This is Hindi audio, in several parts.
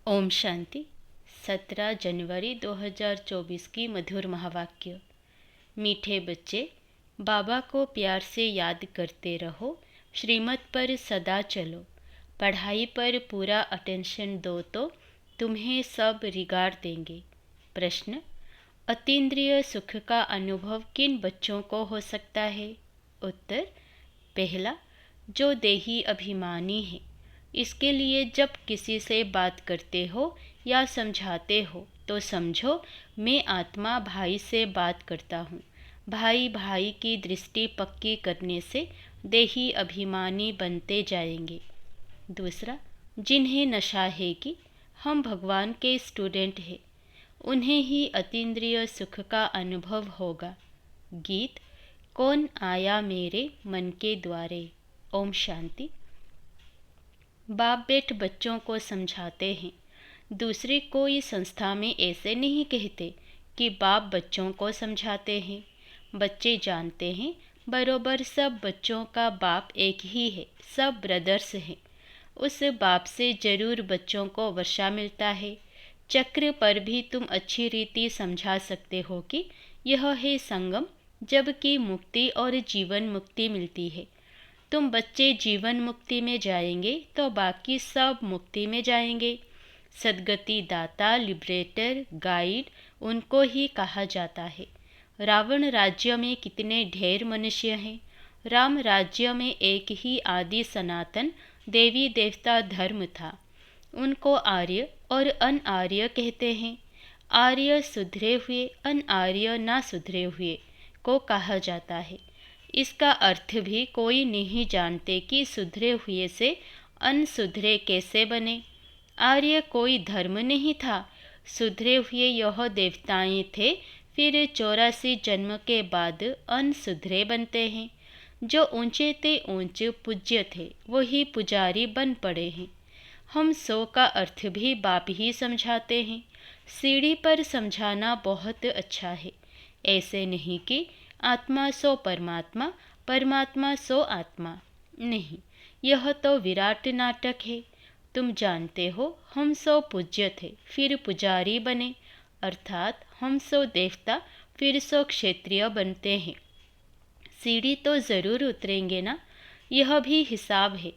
ओम शांति। 17 जनवरी 2024 की मधुर महावाक्य। मीठे बच्चे, बाबा को प्यार से याद करते रहो, श्रीमत पर सदा चलो, पढ़ाई पर पूरा अटेंशन दो तो तुम्हें सब रिगार्ड देंगे। प्रश्न: अतीन्द्रिय सुख का अनुभव किन बच्चों को हो सकता है? उत्तर: पहला, जो देही अभिमानी है। इसके लिए जब किसी से बात करते हो या समझाते हो तो समझो मैं आत्मा भाई से बात करता हूँ। भाई भाई की दृष्टि पक्की करने से देही अभिमानी बनते जाएंगे। दूसरा, जिन्हें नशा है कि हम भगवान के स्टूडेंट हैं, उन्हें ही अतीन्द्रिय सुख का अनुभव होगा। गीत: कौन आया मेरे मन के द्वारे। ओम शांति। बाप बेट बच्चों को समझाते हैं। दूसरी कोई संस्था में ऐसे नहीं कहते कि बाप बच्चों को समझाते हैं। बच्चे जानते हैं बरोबर सब बच्चों का बाप एक ही है, सब ब्रदर्स हैं। उस बाप से जरूर बच्चों को वर्षा मिलता है। चक्र पर भी तुम अच्छी रीति समझा सकते हो कि यह है संगम, जबकि मुक्ति और जीवन मुक्ति मिलती है। तुम बच्चे जीवन मुक्ति में जाएंगे तो बाकी सब मुक्ति में जाएंगे। सद्गति दाता, लिबरेटर, गाइड उनको ही कहा जाता है। रावण राज्य में कितने ढेर मनुष्य हैं। राम राज्य में एक ही आदि सनातन देवी देवता धर्म था। उनको आर्य और अनआर्य कहते हैं। आर्य सुधरे हुए, अनआर्य ना सुधरे हुए को कहा जाता है। इसका अर्थ भी कोई नहीं जानते कि सुधरे हुए से अनसुधरे कैसे बने। आर्य कोई धर्म नहीं था, सुधरे हुए यह देवताएं थे। फिर 84 जन्म के बाद अनसुधरे बनते हैं। जो ऊंचे ते ऊंचे पूज्य थे वही पुजारी बन पड़े हैं। हम 100 का अर्थ भी बाप ही समझाते हैं। सीढ़ी पर समझाना बहुत अच्छा है। ऐसे नहीं कि आत्मा सो परमात्मा, परमात्मा सो आत्मा। नहीं, यह तो विराट नाटक है। तुम जानते हो हम सो पूज्य थे, फिर पुजारी बने, अर्थात हम सो देवता, फिर सो क्षत्रिय बनते हैं। सीढ़ी तो जरूर उतरेंगे ना, यह भी हिसाब है।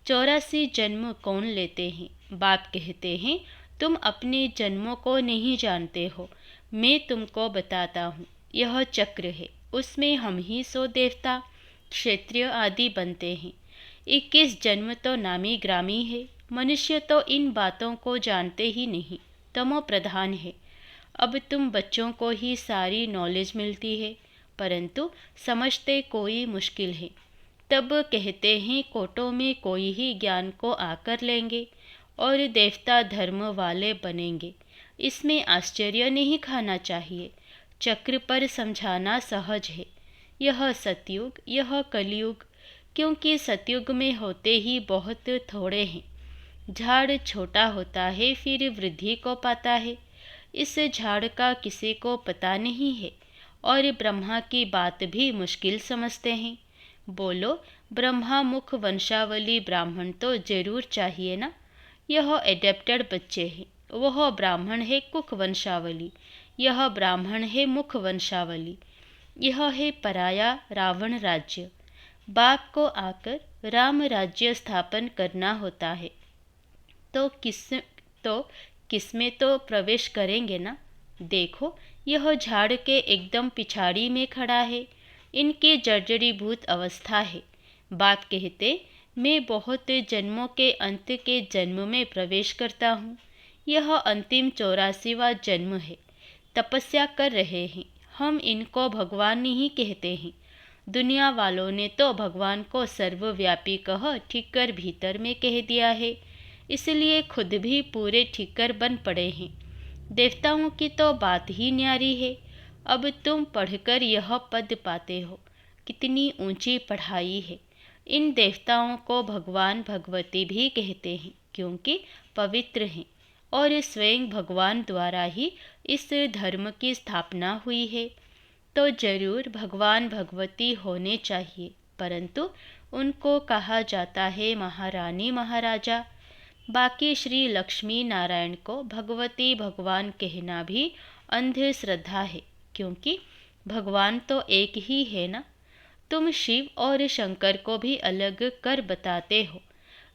84 जन्म कौन लेते हैं? बाप कहते हैं तुम अपने जन्मों को नहीं जानते हो, मैं तुमको बताता हूँ। यह चक्र है, उसमें हम ही सो देवता, क्षत्रिय आदि बनते हैं। 21 जन्म तो नामी ग्रामी है। मनुष्य तो इन बातों को जानते ही नहीं, तमो प्रधान है। अब तुम बच्चों को ही सारी नॉलेज मिलती है, परंतु समझते कोई मुश्किल है। तब कहते हैं कोटों में कोई ही ज्ञान को आकर लेंगे और देवता धर्म वाले बनेंगे। इसमें आश्चर्य नहीं खाना चाहिए। चक्र पर समझाना सहज है। यह सतयुग, यह कलयुग, क्योंकि सतयुग में होते ही बहुत थोड़े हैं। झाड़ छोटा होता है फिर वृद्धि को पाता है। इस झाड़ का किसी को पता नहीं है और ब्रह्मा की बात भी मुश्किल समझते हैं। बोलो, ब्रह्मा मुख वंशावली ब्राह्मण तो जरूर चाहिए ना। यह एडेप्टेड बच्चे हैं। वह ब्राह्मण है कुख वंशावली, यह ब्राह्मण है मुख वंशावली। यह है पराया रावण राज्य। बाप को आकर राम राज्य स्थापन करना होता है तो किसमें तो प्रवेश करेंगे ना। देखो, यह झाड़ के एकदम पिछाड़ी में खड़ा है। इनकी जर्जरीभूत अवस्था है। बाप कहते मैं बहुत जन्मों के अंत के जन्म में प्रवेश करता हूँ। यह अंतिम 84वां जन्म है। तपस्या कर रहे हैं। हम इनको भगवान नहीं कहते हैं। दुनिया वालों ने तो भगवान को सर्वव्यापी कह ठीकर भीतर में कह दिया है, इसलिए खुद भी पूरे ठीकर बन पड़े हैं। देवताओं की तो बात ही न्यारी है। अब तुम पढ़कर यह पद पाते हो, कितनी ऊंची पढ़ाई है। इन देवताओं को भगवान भगवती भी कहते हैं, क्योंकि पवित्र हैं और स्वयं भगवान द्वारा ही इस धर्म की स्थापना हुई है। तो जरूर भगवान भगवती होने चाहिए, परंतु उनको कहा जाता है महारानी महाराजा। बाकी श्री लक्ष्मी नारायण को भगवती भगवान कहना भी अंधश्रद्धा है, क्योंकि भगवान तो एक ही है ना। तुम शिव और शंकर को भी अलग कर बताते हो।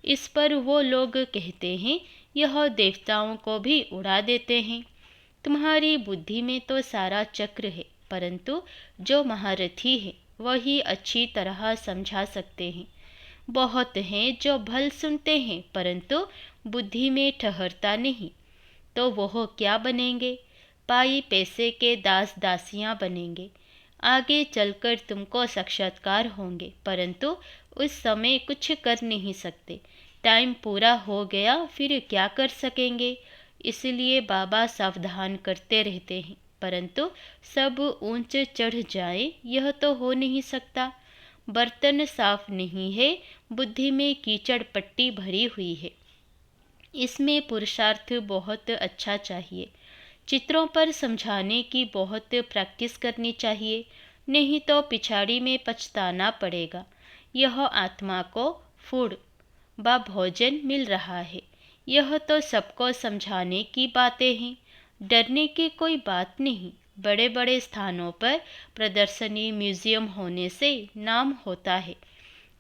इस पर वो लोग कहते हैं यह देवताओं को भी उड़ा देते हैं। तुम्हारी बुद्धि में तो सारा चक्र है, परंतु जो महारथी है वही अच्छी तरह समझा सकते हैं। बहुत हैं जो भल सुनते हैं परंतु बुद्धि में ठहरता नहीं, तो वह क्या बनेंगे? पाई पैसे के दास दासियां बनेंगे। आगे चलकर तुमको साक्षात्कार होंगे, परंतु उस समय कुछ कर नहीं सकते। टाइम पूरा हो गया, फिर क्या कर सकेंगे? इसलिए बाबा सावधान करते रहते हैं, परंतु सब ऊंच चढ़ जाए यह तो हो नहीं सकता। बर्तन साफ नहीं है, बुद्धि में कीचड़ पट्टी भरी हुई है। इसमें पुरुषार्थ बहुत अच्छा चाहिए। चित्रों पर समझाने की बहुत प्रैक्टिस करनी चाहिए, नहीं तो पिछाड़ी में पछताना पड़ेगा। यह आत्मा को फूड व भोजन मिल रहा है, यह तो सबको समझाने की बातें हैं। डरने की कोई बात नहीं। बड़े बड़े स्थानों पर प्रदर्शनी म्यूजियम होने से नाम होता है।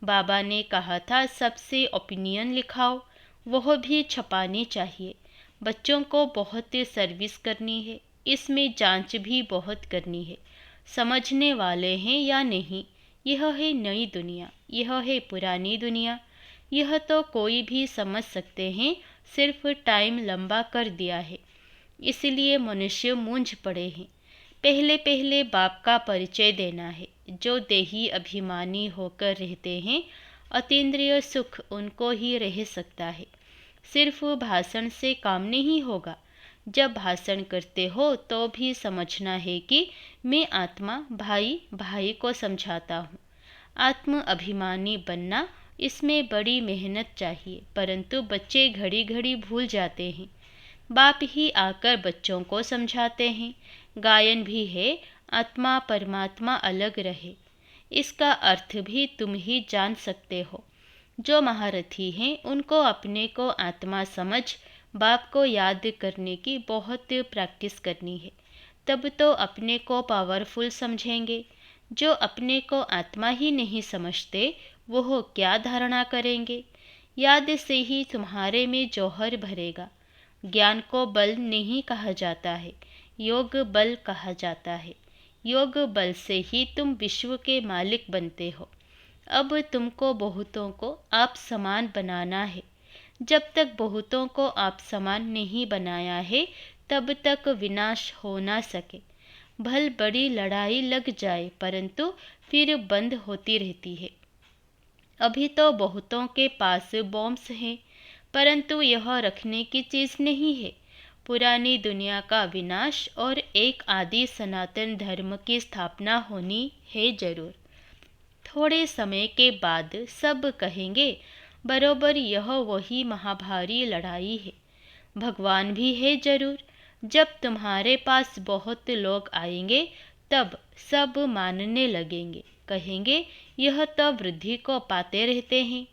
बाबा ने कहा था सबसे ओपिनियन लिखाओ, वह भी छपानी चाहिए। बच्चों को बहुत सर्विस करनी है, इसमें जांच भी बहुत करनी है। समझने वाले हैं या नहीं, यह है नई दुनिया, यह है पुरानी दुनिया। यह तो कोई भी समझ सकते हैं, सिर्फ टाइम लंबा कर दिया है, इसलिए मनुष्य मूंझ पड़े हैं। पहले पहले बाप का परिचय देना है। जो देही अभिमानी होकर रहते हैं, अतीन्द्रिय सुख उनको ही रह सकता है। सिर्फ भाषण से काम नहीं होगा। जब भाषण करते हो तो भी समझना है कि मैं आत्मा भाई भाई को समझाता हूँ। आत्म अभिमानी बनना, इसमें बड़ी मेहनत चाहिए, परंतु बच्चे घड़ी घड़ी भूल जाते हैं। बाप ही आकर बच्चों को समझाते हैं। गायन भी है, आत्मा परमात्मा अलग रहे, इसका अर्थ भी तुम ही जान सकते हो। जो महारथी हैं उनको अपने को आत्मा समझ बाप को याद करने की बहुत प्रैक्टिस करनी है, तब तो अपने को पावरफुल समझेंगे। जो अपने को आत्मा ही नहीं समझते वो क्या धारणा करेंगे? याद से ही तुम्हारे में जौहर भरेगा। ज्ञान को बल नहीं कहा जाता है, योग बल कहा जाता है। योग बल से ही तुम विश्व के मालिक बनते हो। अब तुमको बहुतों को आप समान बनाना है। जब तक बहुतों को आप समान नहीं बनाया है, तब तक विनाश हो ना सके। भल बड़ी लड़ाई लग जाए, परंतु फिर बंद होती रहती है। अभी तो बहुतों के पास बॉम्ब्स हैं, परंतु यह रखने की चीज़ नहीं है। पुरानी दुनिया का विनाश और एक आदि सनातन धर्म की स्थापना होनी है जरूर। थोड़े समय के बाद सब कहेंगे बरोबर यह वही महाभारी लड़ाई है। भगवान भी है जरूर। जब तुम्हारे पास बहुत लोग आएंगे तब सब मानने लगेंगे, कहेंगे यह तो वृद्धि को पाते रहते हैं,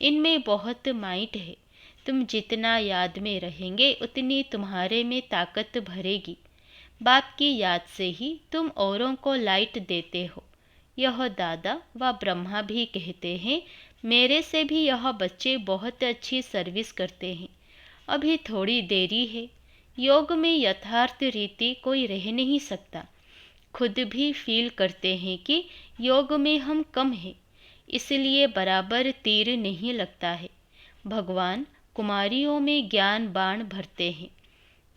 इनमें बहुत माइट है। तुम जितना याद में रहेंगे उतनी तुम्हारे में ताकत भरेगी। बाप की याद से ही तुम औरों को लाइट देते हो। यह दादा व ब्रह्मा भी कहते हैं, मेरे से भी यह बच्चे बहुत अच्छी सर्विस करते हैं। अभी थोड़ी देरी है। योग में यथार्थ रीति कोई रह नहीं सकता। खुद भी फील करते हैं कि योग में हम कम हैं, इसलिए बराबर तीर नहीं लगता है। भगवान कुमारियों में ज्ञान बाण भरते हैं।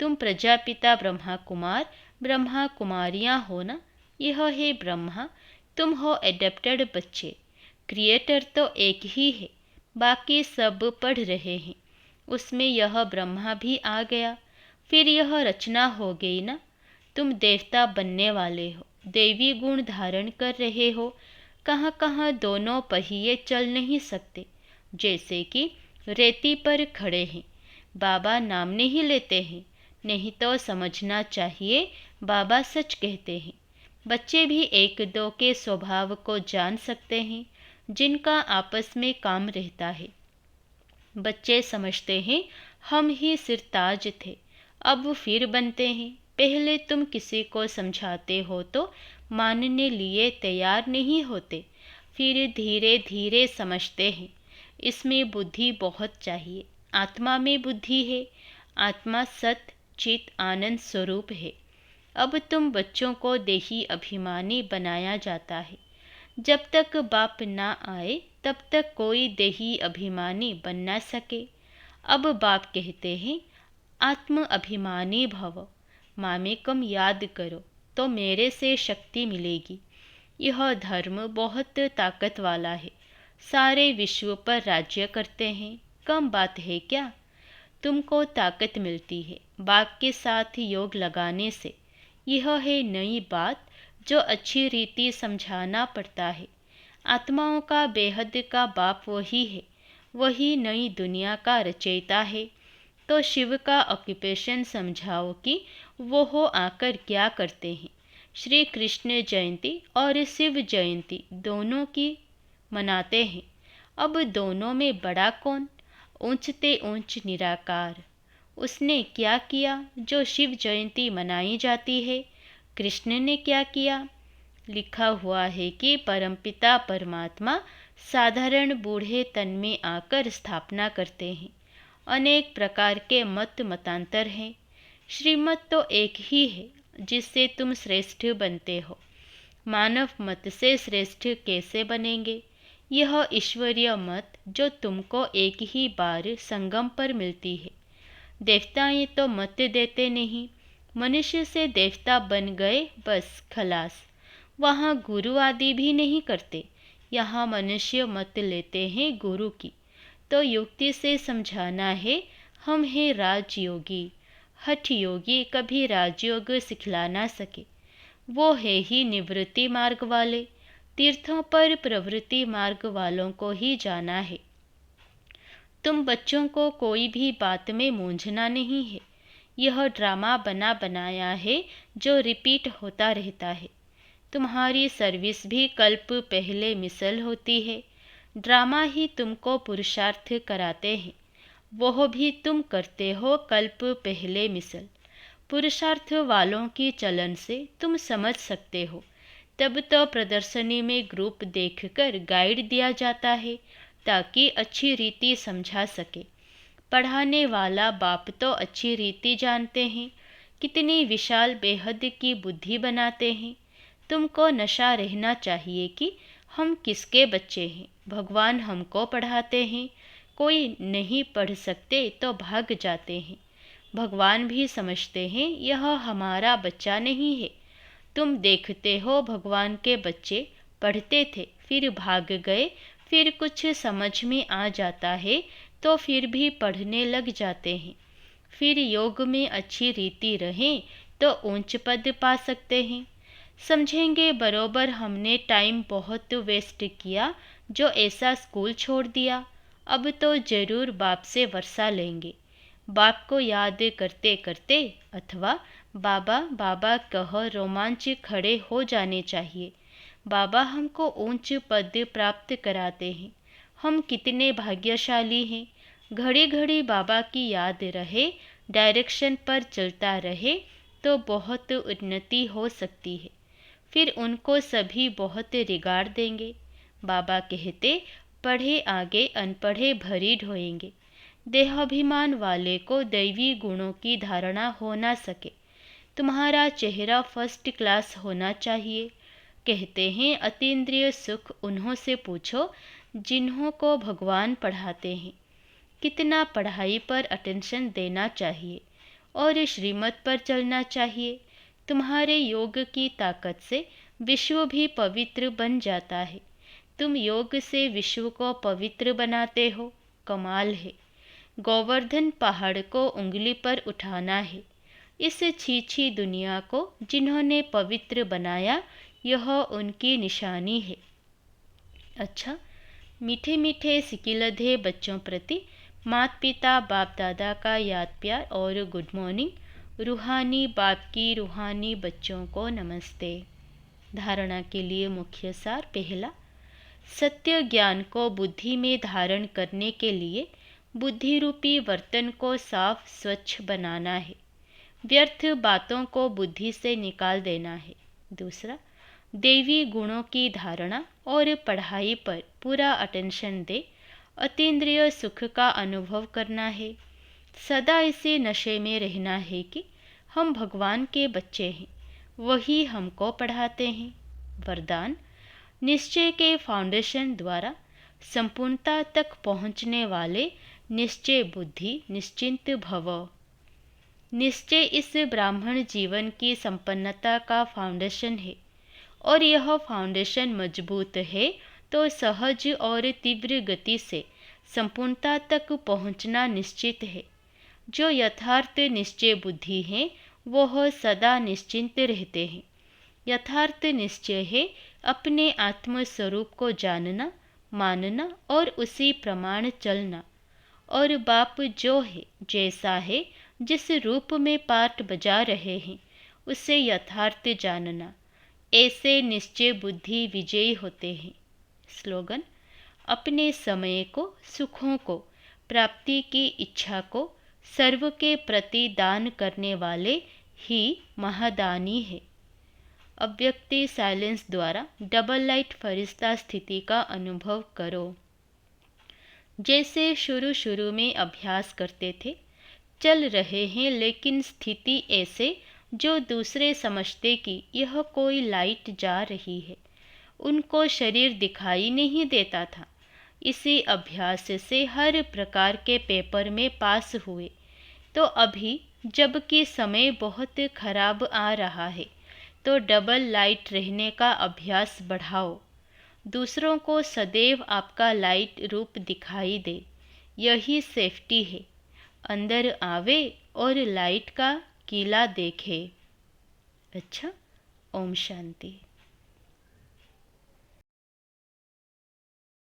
तुम प्रजापिता ब्रह्मा कुमारियाँ हो ना। यह है ब्रह्मा, तुम हो एडेप्टेड बच्चे। क्रिएटर तो एक ही है, बाकी सब पढ़ रहे हैं। उसमें यह ब्रह्मा भी आ गया, फिर यह रचना हो गई ना। तुम देवता बनने वाले हो, देवी गुण धारण कर रहे हो। कहाँ कहाँ दोनों पहिए चल नहीं सकते, जैसे कि रेती पर खड़े हैं। बाबा नाम नहीं लेते हैं, नहीं तो समझना चाहिए बाबा सच कहते हैं। बच्चे भी एक दो के स्वभाव को जान सकते हैं, जिनका आपस में काम रहता है। बच्चे समझते हैं हम ही सिरताज थे, अब फिर बनते हैं। पहले तुम किसी को समझाते हो तो मानने लिए तैयार नहीं होते, फिर धीरे धीरे समझते हैं। इसमें बुद्धि बहुत चाहिए। आत्मा में बुद्धि है। आत्मा सत चित आनंद स्वरूप है। अब तुम बच्चों को देही अभिमानी बनाया जाता है। जब तक बाप ना आए तब तक कोई देही अभिमानी बन ना सके। अब बाप कहते हैं आत्म अभिमानी भव, मामेकम याद करो तो मेरे से शक्ति मिलेगी। यह धर्म बहुत ताकत वाला है, सारे विश्व पर राज्य करते हैं। कम बात है क्या? तुमको ताकत मिलती है बाप के साथ योग लगाने से। यह है नई बात जो अच्छी रीति समझाना पड़ता है। आत्माओं का बेहद का बाप वही है, वही नई दुनिया का रचयिता है। तो शिव का ऑक्यूपेशन समझाओ कि वो हो आकर क्या करते हैं। श्री कृष्ण जयंती और शिव जयंती दोनों की मनाते हैं। अब दोनों में बड़ा कौन? ऊंचते ऊंच निराकार। उसने क्या किया जो शिव जयंती मनाई जाती है? कृष्ण ने क्या किया? लिखा हुआ है कि परमपिता परमात्मा साधारण बूढ़े तन में आकर स्थापना करते हैं। अनेक प्रकार के मत मतांतर हैं। श्रीमत तो एक ही है जिससे तुम श्रेष्ठ बनते हो। मानव मत से श्रेष्ठ कैसे बनेंगे? यह ईश्वरीय मत जो तुमको एक ही बार संगम पर मिलती है। देवताएं तो मत देते नहीं, मनुष्य से देवता बन गए बस खलास। वहाँ गुरु आदि भी नहीं करते, यहाँ मनुष्य मत लेते हैं गुरु की। तो युक्ति से समझाना है हम हैं राजयोगी। हठ योगी कभी राजयोग सिखला ना सके। वो है ही निवृत्ति मार्ग वाले। तीर्थों पर प्रवृत्ति मार्ग वालों को ही जाना है। तुम बच्चों को कोई भी बात में मूंझना नहीं है। यह ड्रामा बना बनाया है जो रिपीट होता रहता है। तुम्हारी सर्विस भी कल्प पहले मिसल होती है। ड्रामा ही तुमको पुरुषार्थ कराते हैं, वह भी तुम करते हो कल्प पहले मिसल। पुरुषार्थ वालों की चलन से तुम समझ सकते हो। तब तो प्रदर्शनी में ग्रुप देखकर गाइड दिया जाता है ताकि अच्छी रीति समझा सके। पढ़ाने वाला बाप तो अच्छी रीति जानते हैं, कितनी विशाल बेहद की बुद्धि बनाते हैं। तुमको नशा रहना चाहिए कि हम किसके बच्चे हैं। भगवान हमको पढ़ाते हैं। कोई नहीं पढ़ सकते तो भाग जाते हैं। भगवान भी समझते हैं यह हमारा बच्चा नहीं है। तुम देखते हो भगवान के बच्चे पढ़ते थे फिर भाग गए, फिर कुछ समझ में आ जाता है तो फिर भी पढ़ने लग जाते हैं। फिर योग में अच्छी रीति रहें तो ऊंच पद पा सकते हैं। समझेंगे बरोबर हमने टाइम बहुत वेस्ट किया जो ऐसा स्कूल छोड़ दिया। अब तो जरूर बाप से वर्षा लेंगे। बाप को याद करते करते अथवा बाबा बाबा कह रोमांच खड़े हो जाने चाहिए। बाबा हमको ऊंच पद प्राप्त कराते हैं। हम कितने भाग्यशाली हैं। घड़ी घड़ी बाबा की याद रहे, डायरेक्शन पर चलता रहे तो बहुत उन्नति हो सकती है। फिर उनको सभी बहुत रिगार्ड देंगे। बाबा कहते पढ़े आगे अनपढ़े भरी ढोएंगे। देहाभिमान वाले को दैवी गुणों की धारणा हो ना सके। तुम्हारा चेहरा फर्स्ट क्लास होना चाहिए। कहते हैं अतीन्द्रिय सुख उन्हों से पूछो जिन्हों को भगवान पढ़ाते हैं। कितना पढ़ाई पर अटेंशन देना चाहिए और श्रीमत पर चलना चाहिए। तुम्हारे योग की ताकत से विश्व भी पवित्र बन जाता है। तुम योग से विश्व को पवित्र बनाते हो, कमाल है। गोवर्धन पहाड़ को उंगली पर उठाना है। इस छीछी दुनिया को जिन्होंने पवित्र बनाया यह उनकी निशानी है। अच्छा, मीठे मीठे सिकिलधे बच्चों प्रति माता पिता बाप दादा का याद प्यार और गुड मॉर्निंग। रूहानी बाप की रूहानी बच्चों को नमस्ते। धारणा के लिए मुख्य सार। पहला, सत्य ज्ञान को बुद्धि में धारण करने के लिए बुद्धि रूपी बर्तन को साफ स्वच्छ बनाना है। व्यर्थ बातों को बुद्धि से निकाल देना है। दूसरा, देवी गुणों की धारणा और पढ़ाई पर पूरा अटेंशन दे अतीन्द्रिय सुख का अनुभव करना है। सदा इसी नशे में रहना है कि हम भगवान के बच्चे हैं, वही हमको पढ़ाते हैं। वरदान, निश्चय के फाउंडेशन द्वारा संपूर्णता तक पहुँचने वाले निश्चय बुद्धि निश्चिंत भव। निश्चय इस ब्राह्मण जीवन की संपन्नता का फाउंडेशन है और यह फाउंडेशन मजबूत है तो सहज और तीव्र गति से संपूर्णता तक पहुँचना निश्चित है। जो यथार्थ निश्चय बुद्धि है वह सदा निश्चिंत रहते हैं। यथार्थ निश्चय है अपने आत्म स्वरूप को जानना, मानना और उसी प्रमाण चलना। और बाप जो है, जैसा है, जिस रूप में पाठ बजा रहे हैं, उसे यथार्थ जानना। ऐसे निश्चय बुद्धि विजयी होते हैं। स्लोगन, अपने समय को, सुखों को, प्राप्ति की इच्छा को सर्व के प्रति दान करने वाले ही महादानी है। अव्यक्ति साइलेंस द्वारा डबल लाइट फरिश्ता स्थिति का अनुभव करो। जैसे शुरू में अभ्यास करते थे, चल रहे हैं, लेकिन स्थिति ऐसे जो दूसरे समझते कि यह कोई लाइट जा रही है, उनको शरीर दिखाई नहीं देता था। इसी अभ्यास से हर प्रकार के पेपर में पास हुए। तो अभी जबकि समय बहुत खराब आ रहा है, तो डबल लाइट रहने का अभ्यास बढ़ाओ। दूसरों को सदैव आपका लाइट रूप दिखाई दे, यही सेफ्टी है। अंदर आवे और लाइट का किला देखे। अच्छा, ओम शांति।